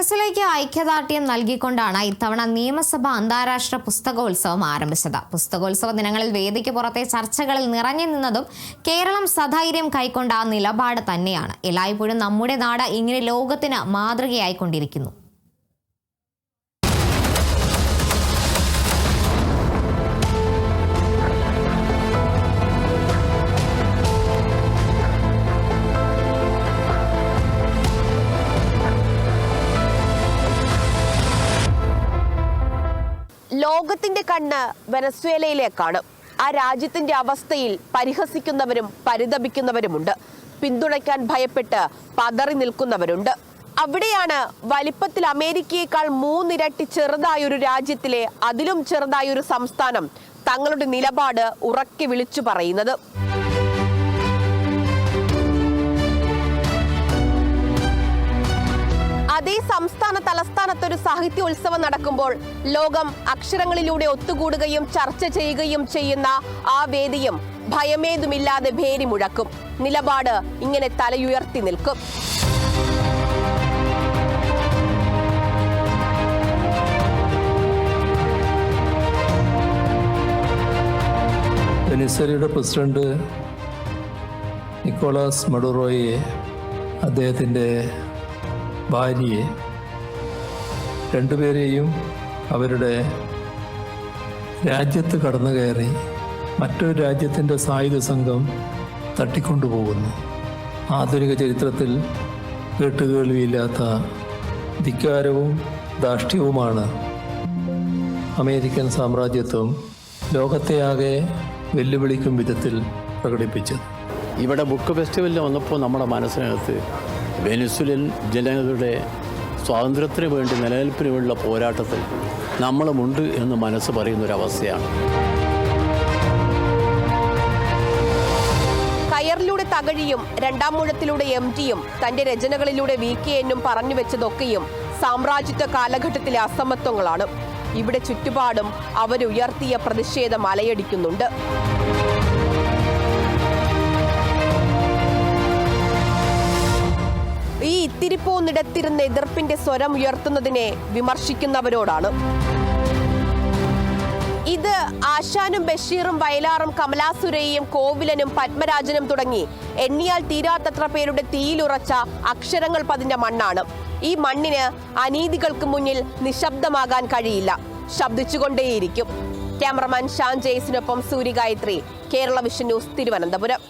വെനസ്വേലയ്ക്ക് ഐക്യദാർഢ്യം നൽകിക്കൊണ്ടാണ് ഇത്തവണ നിയമസഭ അന്താരാഷ്ട്ര പുസ്തകോത്സവം ആരംഭിച്ചത്. പുസ്തകോത്സവ ദിനങ്ങളിൽ വേദിക്ക് പുറത്തെ ചർച്ചകളിൽ നിറഞ്ഞു നിന്നതും കേരളം സധൈര്യം കൈക്കൊണ്ട ആ നിലപാട് തന്നെയാണ്. എല്ലായ്പ്പോഴും നമ്മുടെ നാട് ഇങ്ങനെ ലോകത്തിന് മാതൃകയായിക്കൊണ്ടിരിക്കുന്നു. ലോകത്തിന്റെ കണ്ണ് വെനസ്വേലയിലേക്കാണ്. ആ രാജ്യത്തിന്റെ അവസ്ഥയിൽ പരിഹസിക്കുന്നവരും പരിതപിക്കുന്നവരുമുണ്ട്. പിന്തുണയ്ക്കാൻ ഭയപ്പെട്ട് പതറി നിൽക്കുന്നവരുണ്ട്. അവിടെയാണ് വലിപ്പത്തിൽ അമേരിക്കയേക്കാൾ 3 ഇരട്ടി ചെറുതായൊരു രാജ്യത്തിലെ അതിലും ചെറുതായൊരു സംസ്ഥാനം തങ്ങളുടെ നിലപാട് ഉറക്കെ വിളിച്ചു പറയുന്നത്. അതേ സംസ്ഥാന തലസ്ഥാനത്തൊരു സാഹിത്യോത്സവം നടക്കുമ്പോൾ ലോകം അക്ഷരങ്ങളിലൂടെ ഒത്തുകൂടുകയും ചർച്ച ചെയ്യുകയും ചെയ്യുന്ന ആ വേദിയും ഭയമേതുമില്ലാതെ ഭേരി മുഴക്കും. നിലപാട് ഇങ്ങനെ തലയുയർത്തി നിൽക്കും. വെനസ്വേലയുടെ പ്രസിഡന്റ് നിക്കോളാസ് മഡുറോയെ, അദ്ദേഹത്തിൻ്റെ ഭാര്യയെ, രണ്ടുപേരെയും അവരുടെ രാജ്യത്ത് കടന്നു കയറി മറ്റൊരു രാജ്യത്തിൻ്റെ സായുധ സംഘം തട്ടിക്കൊണ്ടുപോകുന്നു. ആധുനിക ചരിത്രത്തിൽ കേട്ടുകേൾവിയില്ലാത്ത ധിക്കാരവും ധാർഷ്ട്യവുമാണ് അമേരിക്കൻ സാമ്രാജ്യത്വം ലോകത്തെയാകെ വെല്ലുവിളിക്കും വിധത്തിൽ പ്രകടിപ്പിച്ചത്. ഇവിടെ ബുക്ക് ഫെസ്റ്റിവലിൽ വന്നപ്പോൾ നമ്മുടെ മനസ്സിനകത്ത് വെനസ്വേലൻ ജനങ്ങളുടെ സ്വാതന്ത്ര്യത്തിന് വേണ്ടി നിലനിൽപ്പിന് വേണ്ടിയുള്ള പോരാട്ടത്തിൽ നമ്മളുമുണ്ട് എന്ന് മനസ്സ് പറയുന്നൊരവസ്ഥയാണ്. കയറിലൂടെ തകഴിയും രണ്ടാം മൂഴത്തിലൂടെ MTയും തന്റെ രചനകളിലൂടെ VKNും പറഞ്ഞു വെച്ചതൊക്കെയും സാമ്രാജ്യത്വ കാലഘട്ടത്തിലെ അസമത്വങ്ങളാണ്. ഇവിടെ ചുറ്റുപാടും അവരുയർത്തിയ പ്രതിഷേധം അലയടിക്കുന്നുണ്ട്. ഈ ഇത്തിരിപ്പോന്നിടത്തിരുന്ന് എതിർപ്പിന്റെ സ്വരം ഉയർത്തുന്നതിനെ വിമർശിക്കുന്നവരോടാണ്. ഇത് ആശാനും ബഷീറും വയലാറും കമലാസുരയ്യയും കോവിലനും പത്മരാജനും തുടങ്ങി എണ്ണിയാൽ തീരാത്തത്ര പേരുടെ തീയിലുറച്ച അക്ഷരങ്ങൾ പതിഞ്ഞ മണ്ണാണ്. ഈ മണ്ണിന് അനീതികൾക്ക് മുന്നിൽ നിശബ്ദമാകാൻ കഴിയില്ല, ശബ്ദിച്ചുകൊണ്ടേയിരിക്കും. ക്യാമറമാൻ ഷാൻ ജെയ്സിനൊപ്പം സൂര്യഗായത്രി, കേരള വിഷൻ ന്യൂസ്, തിരുവനന്തപുരം.